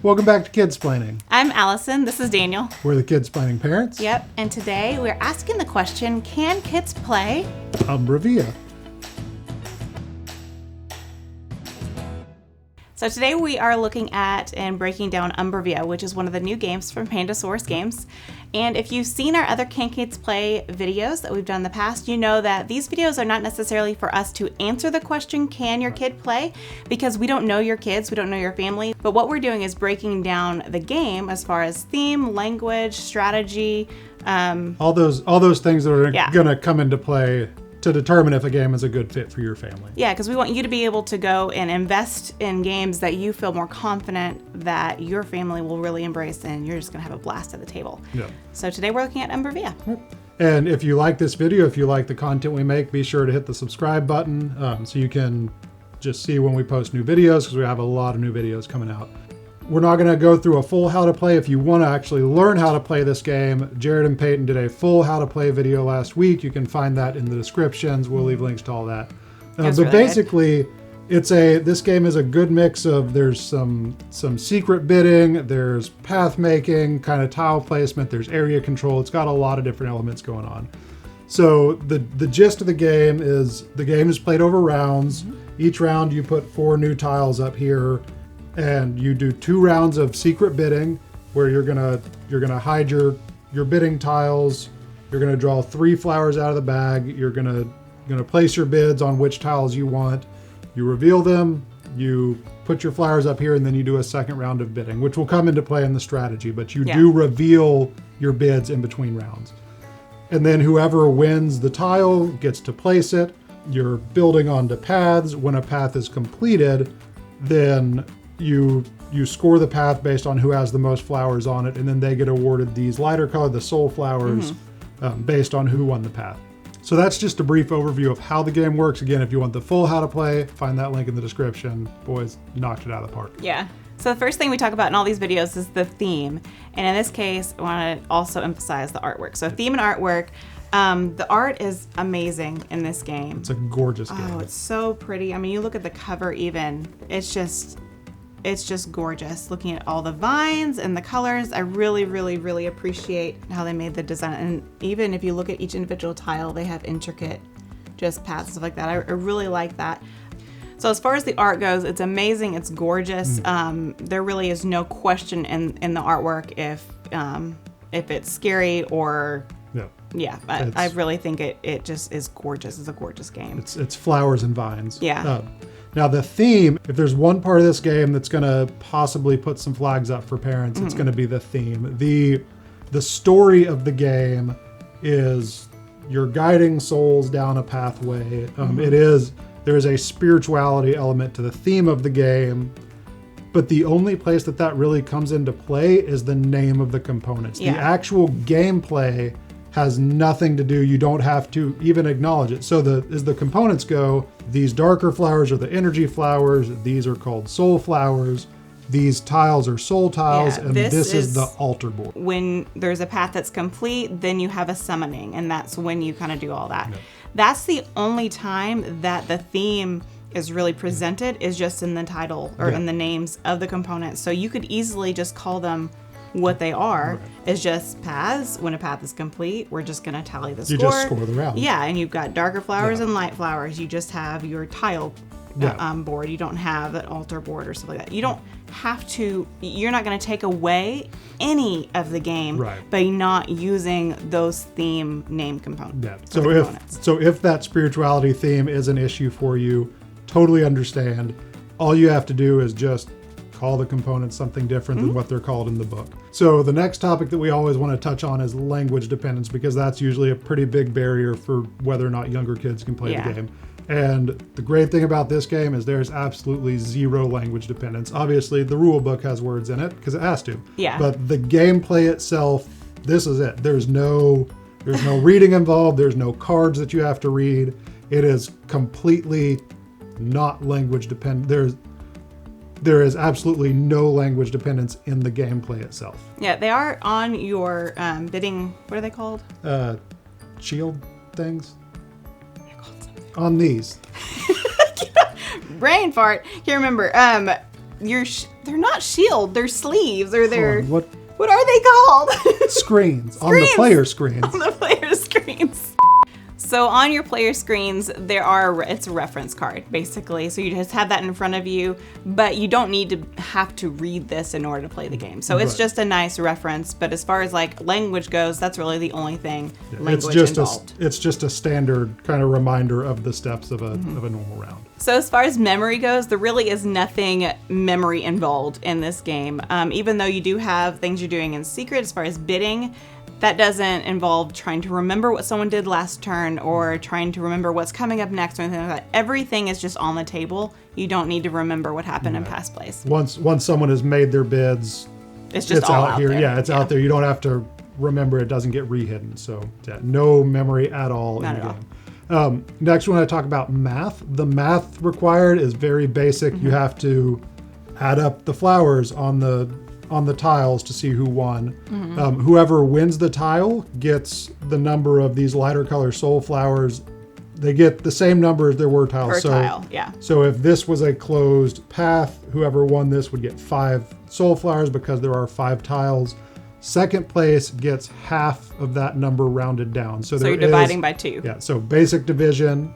Welcome back to Kids Planning. I'm Allison. This is Daniel. We're the Kids Planning parents. Yep. And today we're asking the question, can kids play Umbra Via. So today we are looking at and breaking down Umbra Via, which is one of the new games from Pandasaurus Games. And if you've seen our other Can Kids Play videos that we've done in the past, you know that these videos are not necessarily for us to answer the question, can your kid play? Because we don't know your kids, we don't know your family. But what we're doing is breaking down the game as far as theme, language, strategy. All those things that are going to come into play to determine if a game is a good fit for your family. Yeah, because we want you to be able to go and invest in games that you feel more confident that your family will really embrace and you're just going to have a blast at the table. Yeah. So today we're looking at Umbra Via. And if you like this video, if you like the content we make, be sure to hit the subscribe button so you can just see when we post new videos, because we have a lot of new videos coming out. We're not going to go through a full how to play. If you want to actually learn how to play this game, Jared and Peyton did a full how to play video last week. You can find that in the descriptions. We'll leave links to all that. But really basically, this game is a good mix of, there's some secret bidding, there's path making, kind of tile placement, there's area control. It's got a lot of different elements going on. So the gist of the game is played over rounds. Each round you put 4 new tiles up here. And you do 2 rounds of secret bidding, where you're gonna hide your bidding tiles. You're gonna draw 3 flowers out of the bag. You're gonna place your bids on which tiles you want. You reveal them. You put your flowers up here, and then you do a second round of bidding, which will come into play in the strategy. But you do reveal your bids in between rounds, and then whoever wins the tile gets to place it. You're building onto paths. When a path is completed, then you score the path based on who has the most flowers on it, and then they get awarded these lighter color, the soul flowers, based on who won the path. So that's just a brief overview of how the game works. Again, if you want the full how to play, find that link in the description. Boys knocked it out of the park. Yeah. So the first thing we talk about in all these videos is the theme. And in this case, I want to also emphasize the artwork. So theme and artwork. The art is amazing in this game. It's a gorgeous game. Oh, it's so pretty. I mean, you look at the cover even. It's just gorgeous. Looking at all the vines and the colors, I really, really, really appreciate how they made the design. And even if you look at each individual tile, they have intricate just paths, stuff like that. I really like that. So as far as the art goes, it's amazing. It's gorgeous. There really is no question in the artwork if it's scary or I really think it just is gorgeous. It's a gorgeous game. It's flowers and vines. Yeah. Now the theme, if there's one part of this game that's going to possibly put some flags up for parents, it's going to be the theme. The story of the game is you're guiding souls down a pathway. There is a spirituality element to the theme of the game, but the only place that really comes into play is the name of the components. The actual gameplay has nothing to do. You don't have to even acknowledge it. So as the components go, these darker flowers are the energy flowers. These are called soul flowers. These tiles are soul tiles, and this is the altar board. When there's a path that's complete, then you have a summoning, and that's when you kind of do all that. That's the only time that the theme is really presented, is just in the title or in the names of the components. So you could easily just call them what they are, is just paths. When a path is complete, we're just going to tally the score. You just score the round. Yeah, and you've got darker flowers and light flowers. You just have your tile board. You don't have an altar board or something like that. You don't have to, you're not going to take away any of the game by not using those theme name components. Yeah. So if that spirituality theme is an issue for you, totally understand. All you have to do is just call the components something different than what they're called in the book. So the next topic that we always want to touch on is language dependence, because that's usually a pretty big barrier for whether or not younger kids can play the game. And the great thing about this game is there's absolutely 0 language dependence. Obviously, the rule book has words in it because it has to. Yeah. But the gameplay itself, this is it. There's no reading involved. There's no cards that you have to read. It is completely not language dependent. There is absolutely no language dependence in the gameplay itself. Yeah, they are on your bidding. What are they called? Shield things. They're called something. On these. Brain fart. Can't remember. they're not shield, they're sleeves, or they're What are they called? screens on the player screens? On the player screens. So on your player screens, it's a reference card, basically. So you just have that in front of you, but you don't need to have to read this in order to play the game. So it's just a nice reference, but as far as like language goes, that's really the only thing language involved. It's just a standard kind of reminder of the steps of a normal round. So as far as memory goes, there really is nothing memory involved in this game. Even though you do have things you're doing in secret as far as bidding, that doesn't involve trying to remember what someone did last turn or trying to remember what's coming up next or anything like that. Everything is just on the table. You don't need to remember what happened in past plays. Once someone has made their bids, it's just all out here. there. Yeah, it's out there. You don't have to remember. It doesn't get re-hidden. So no memory at all in the game. Next, we want to talk about math. The math required is very basic. You have to add up the flowers on the tiles to see who won. Whoever wins the tile gets the number of these lighter color soul flowers. They get the same number as there were tiles. Per tile, yeah. So if this was a closed path, whoever won this would get 5 soul flowers because there are 5 tiles. Second place gets half of that number rounded down. So you're dividing by 2. Yeah, so basic division,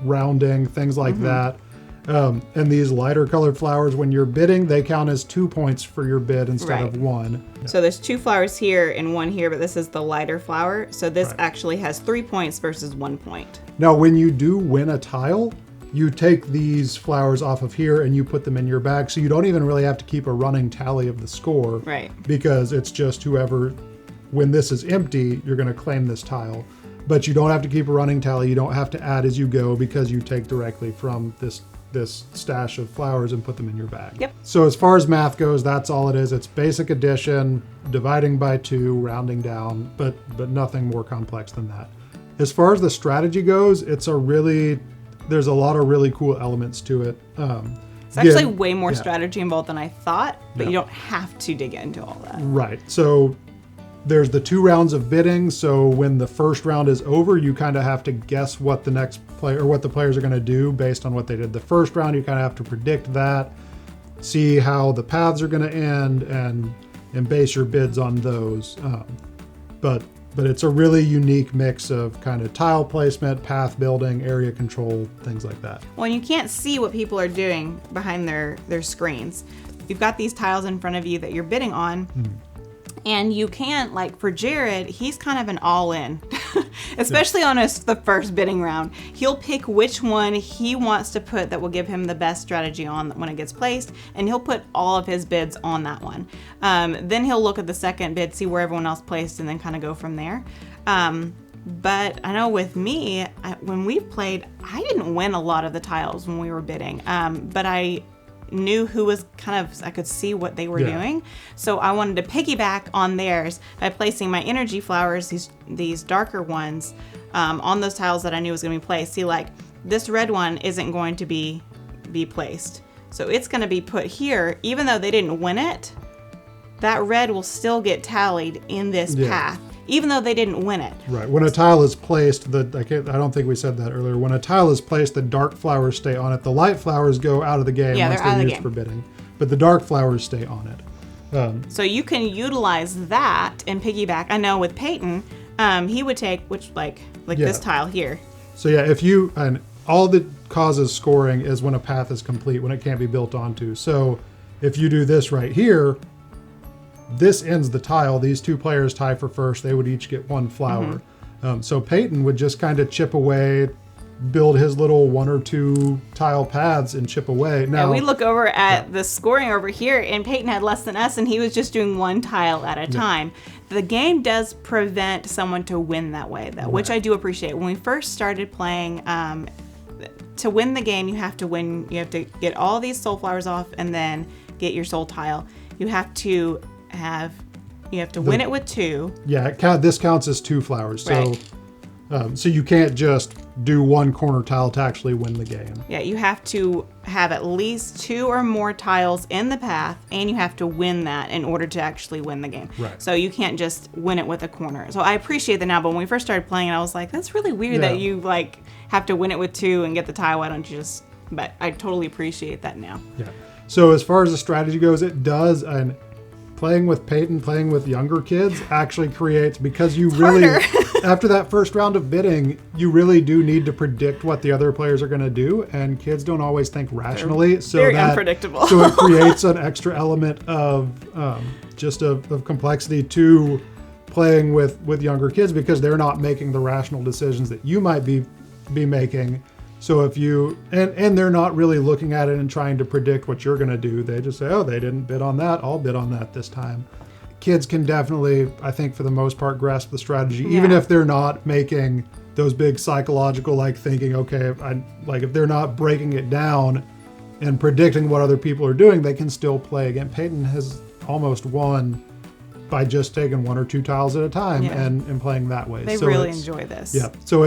rounding, things like that. And these lighter colored flowers, when you're bidding, they count as 2 points for your bid instead of 1. So there's 2 flowers here and 1 here, but this is the lighter flower. So this actually has 3 points versus 1 point. Now, when you do win a tile, you take these flowers off of here and you put them in your bag. So you don't even really have to keep a running tally of the score. Right. Because it's just whoever, when this is empty, you're going to claim this tile. But you don't have to keep a running tally. You don't have to add as you go because you take directly from this stash of flowers and put them in your bag. Yep. So as far as math goes, that's all it is. It's basic addition, dividing by 2, rounding down, but nothing more complex than that. As far as the strategy goes, there's a lot of really cool elements to it. It's actually way more strategy involved than I thought, but you don't have to dig into all that. Right. So there's the 2 rounds of bidding. So when the first round is over, you kind of have to guess what the next player or what the players are going to do based on what they did the first round. You kind of have to predict that, see how the paths are going to end, and base your bids on those. But it's a really unique mix of kind of tile placement, path building, area control, things like that. Well, you can't see what people are doing behind their screens. You've got these tiles in front of you that you're bidding on. And you can't, like for Jared, he's kind of an all-in, especially on the first bidding round. He'll pick which one he wants to put that will give him the best strategy on when it gets placed, and he'll put all of his bids on that one. Then he'll look at the second bid, see where everyone else placed, and then kind of go from there. But I know with me, when we've played, I didn't win a lot of the tiles when we were bidding, but I knew who was I could see what they were doing. So I wanted to piggyback on theirs by placing my energy flowers, these darker ones, on those tiles that I knew was going to be placed. See, like this red one isn't going to be placed. So it's going to be put here, even though they didn't win it, that red will still get tallied in this path, even though they didn't win it. Right. When a tile is placed, I don't think we said that earlier. When a tile is placed, the dark flowers stay on it. The light flowers go out of the game once they're used for bidding. But the dark flowers stay on it. So you can utilize that and piggyback. I know with Peyton, he would take this tile here. So and all that causes scoring is when a path is complete, when it can't be built onto. So if you do this right here, this ends the tile. These 2 players tie for first. They would each get 1 flower. So Peyton would just kind of chip away, build his little 1 or 2 tile paths and chip away. Now we look over at the scoring over here, and Peyton had less than us, and he was just doing 1 tile at a time. The game does prevent someone to win that way, though, which I do appreciate. When we first started playing, to win the game, you have to get all these soul flowers off and then get your soul tile. You have to win it with 2. Yeah, this counts as 2 flowers. Right. So you can't just do 1 corner tile to actually win the game. Yeah, you have to have at least 2 or more tiles in the path, and you have to win that in order to actually win the game. Right. So you can't just win it with a corner. So I appreciate that now, but when we first started playing it, I was like, that's really weird that you have to win it with 2 and get the tile. Why don't you just... But I totally appreciate that now. Yeah. So as far as the strategy goes, it does. And playing with Peyton, playing with younger kids actually creates, because you really, after that first round of bidding, you really do need to predict what the other players are going to do. And kids don't always think rationally. So very unpredictable. So it creates an extra element of just of complexity to playing with younger kids, because they're not making the rational decisions that you might be making. So if you, and they're not really looking at it and trying to predict what you're going to do. They just say, oh, they didn't bid on that, I'll bid on that this time. Kids can definitely, I think for the most part, grasp the strategy, even if they're not making those big psychological thinking, okay, if they're not breaking it down and predicting what other people are doing, they can still play. Again, Peyton has almost won by just taking 1 or 2 tiles at a time and playing that way. They really enjoy this. Yeah, so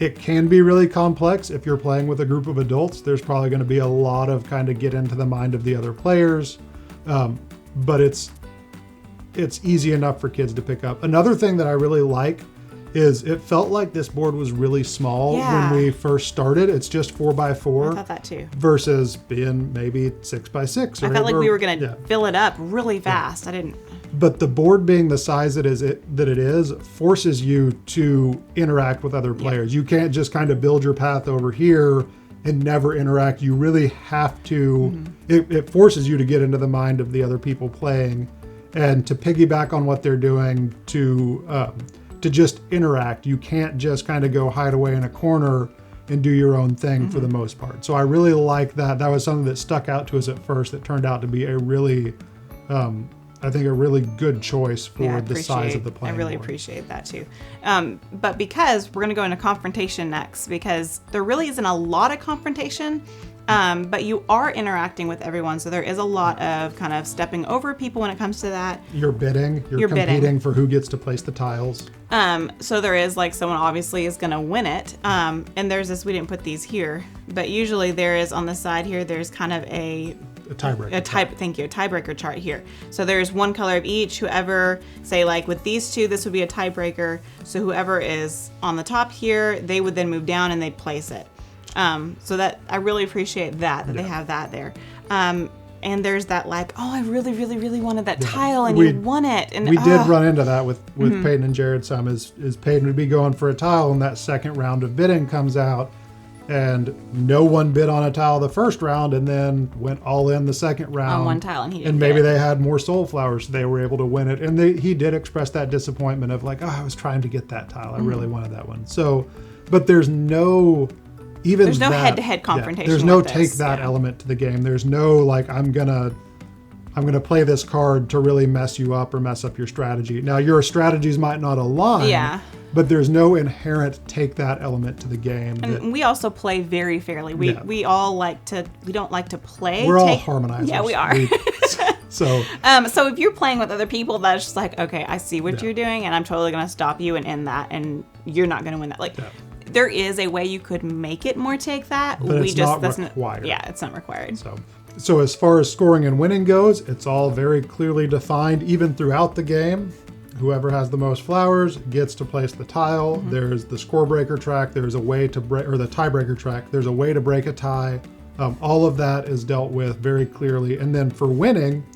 it can be really complex. If you're playing with a group of adults, there's probably going to be a lot of kind of get into the mind of the other players. But it's easy enough for kids to pick up. Another thing that I really like is it felt like this board was really small when we first started. It's just 4x4. I thought that too. Versus being maybe 6x6. I felt like we were going to fill it up really fast. I didn't. But the board being the size that it is forces you to interact with other players. You can't just kind of build your path over here and never interact. You really have to, it forces you to get into the mind of the other people playing and to piggyback on what they're doing, to just interact. You can't just kind of go hide away in a corner and do your own thing for the most part. So I really like that. That was something that stuck out to us at first that turned out to be a really, I think a really good choice for the size of the playing board. I really appreciate that too. But because we're going to go into confrontation next, because there really isn't a lot of confrontation, but you are interacting with everyone. So there is a lot of kind of stepping over people when it comes to that. You're bidding. You're competing for who gets to place the tiles. So there is someone obviously is going to win it. And there's this, we didn't put these here, but usually there is on the side here, there's kind of a tiebreaker. Thank you. A tiebreaker chart here. So there's one color of each. Whoever, say with these two, this would be a tiebreaker. So whoever is on the top here, they would then move down and they'd place it. So that I really appreciate that they have that there. And there's that I really, really, really wanted that tile, and you won it. And we did run into that with Peyton and Jared some. Is Peyton would be going for a tile, and that second round of bidding comes out. And no one bid on a tile the first round, and then went all in the second round on one tile, and maybe they had more soul flowers, so they were able to win it. And he did express that disappointment of I was trying to get that tile. I really wanted that one. So, but there's no head-to-head confrontation. There's no take that element to the game. There's no I'm gonna play this card to really mess you up or mess up your strategy. Now your strategies might not align. Yeah. But there's no inherent take that element to the game. And we also play very fairly. We all we don't like to play. We're all harmonizers. Yeah, we are. So if you're playing with other people, that's just okay, I see what you're doing, and I'm totally going to stop you and end that, and you're not going to win that. There is a way you could make it more take that. But it's not required. It's not required. So as far as scoring and winning goes, it's all very clearly defined, even throughout the game. Whoever has the most flowers gets to place the tile. There's the score breaker track. There's a way to break, or the tiebreaker track. There's a way to break a tie. All of that is dealt with very clearly. And then for winning,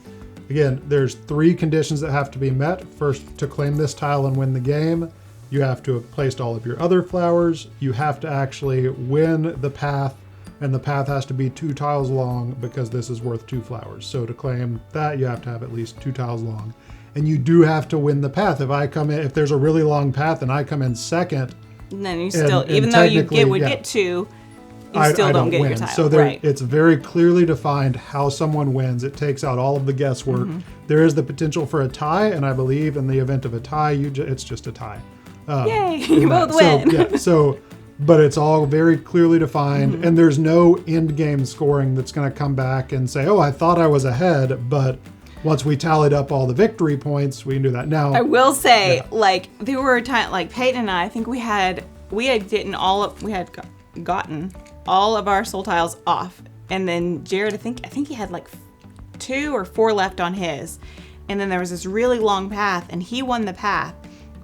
again, there's 3 conditions that have to be met. First, to claim this tile and win the game, you have to have placed all of your other flowers. You have to actually win the path, and the path has to be 2 tiles long because this is worth 2 flowers. So to claim that, you have to have at least 2 tiles long. And you do have to win the path. If there's a really long path and I come in second, and then you still, even though you get 2, you still don't get win. your tile. So it's very clearly defined how someone wins. It takes out all of the guesswork. There is the potential for a tie, and I believe in the event of a tie, it's just a tie. Yay! You both win. But it's all very clearly defined, and there's no end game scoring that's going to come back and say, "Oh, I thought I was ahead," but once we tallied up all the victory points, we can do that. Now, I will say, there were times, Peyton and I think we had gotten all of our soul tiles off, and then Jared, I think he had 2 or 4 left on his, and then there was this really long path, and he won the path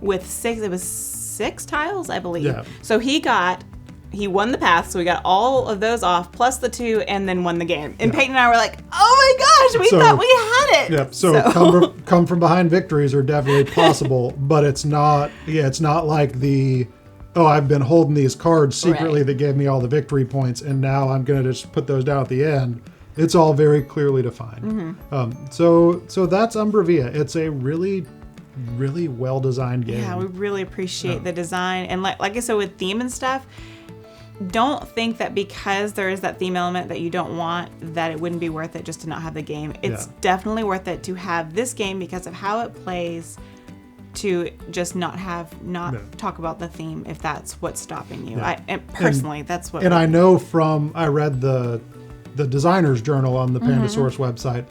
with 6. It was 6 tiles, I believe. Yeah. So he got he won the path, so we got all of those off, plus the 2, and then won the game. And Peyton and I were like, oh my gosh, we thought we had it. Yep. So come from behind victories are definitely possible, but it's not like I've been holding these cards secretly that gave me all the victory points, and now I'm going to just put those down at the end. It's all very clearly defined. So that's Umbra Via. It's a really, really well-designed game. Yeah, we really appreciate the design. And like I said, with theme and stuff, don't think that because there is that theme element that you don't want, that it wouldn't be worth it just to not have the game. It's definitely worth it to have this game because of how it plays, to just not talk about the theme if that's what's stopping you. Personally, that's what. And I know I read the designer's journal on the Pandasaurus website.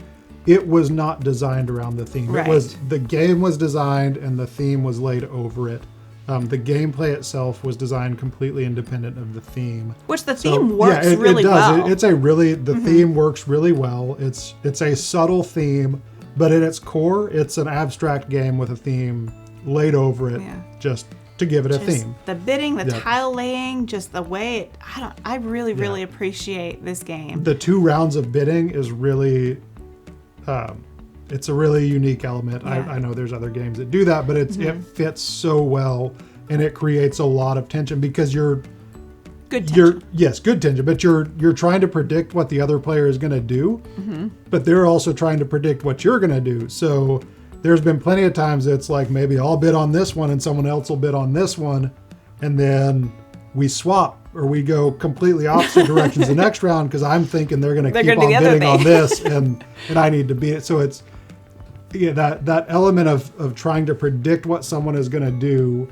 It was not designed around the theme. Right. The game was designed and the theme was laid over it. The gameplay itself was designed completely independent of the theme. Which the theme works really well. The theme works really well. It's a subtle theme, but at its core, it's an abstract game with a theme laid over it just to give it a theme. The bidding, the tile laying, just the way I really appreciate this game. The 2 rounds of bidding is really it's a really unique element. I know there's other games that do that, but it fits so well, and it creates a lot of tension because good tension, but you're trying to predict what the other player is going to do, but they're also trying to predict what you're going to do. So there's been plenty of times it's like maybe I'll bid on this one and someone else will bid on this one, and then we swap or we go completely opposite directions the next round because I'm thinking they're going to keep on bidding on this and I need to beat it. So it's that element of trying to predict what someone is going to do,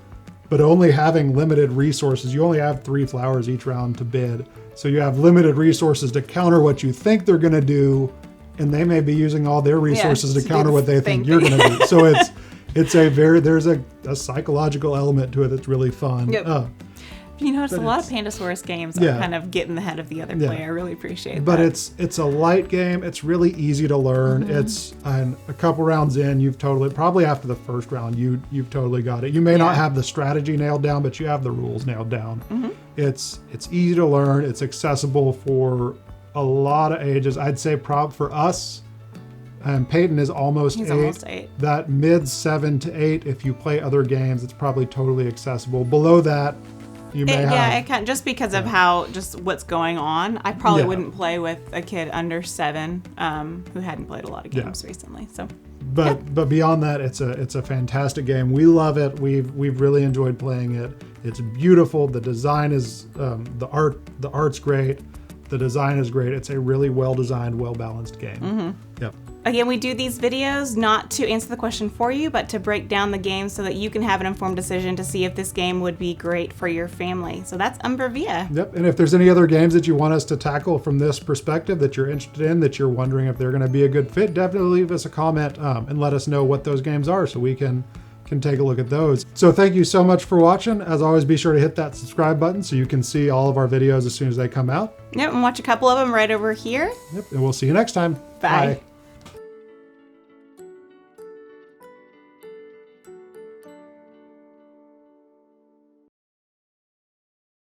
but only having limited resources. You only have 3 flowers each round to bid. So you have limited resources to counter what you think they're going to do, and they may be using all their resources to counter what they think you're going to do. So there's a psychological element to it that's really fun. Yep. You notice a lot of Pandasaurus games are kind of getting ahead of the other player. I really appreciate that. But it's a light game. It's really easy to learn. It's a couple rounds in, you've probably after the first round, you've totally got it. You may not have the strategy nailed down, but you have the rules nailed down. It's easy to learn. It's accessible for a lot of ages. I'd say for us, Peyton is almost 8. Almost 8. That mid 7 to 8, if you play other games, it's probably totally accessible. Below that, you may have. It can, just because of what's going on. I probably wouldn't play with a kid under 7 who hadn't played a lot of games recently. So, but beyond that, it's a fantastic game. We love it. We've really enjoyed playing it. It's beautiful. The design is the art's great. The design is great. It's a really well-designed, well-balanced game. Yep. Again, we do these videos not to answer the question for you, but to break down the game so that you can have an informed decision to see if this game would be great for your family. So that's Umbra Via. Yep. And if there's any other games that you want us to tackle from this perspective that you're interested in, that you're wondering if they're going to be a good fit, definitely leave us a comment and let us know what those games are so we can take a look at those. So thank you so much for watching. As always, be sure to hit that subscribe button so you can see all of our videos as soon as they come out. Yep, and watch a couple of them right over here. Yep, and we'll see you next time. Bye.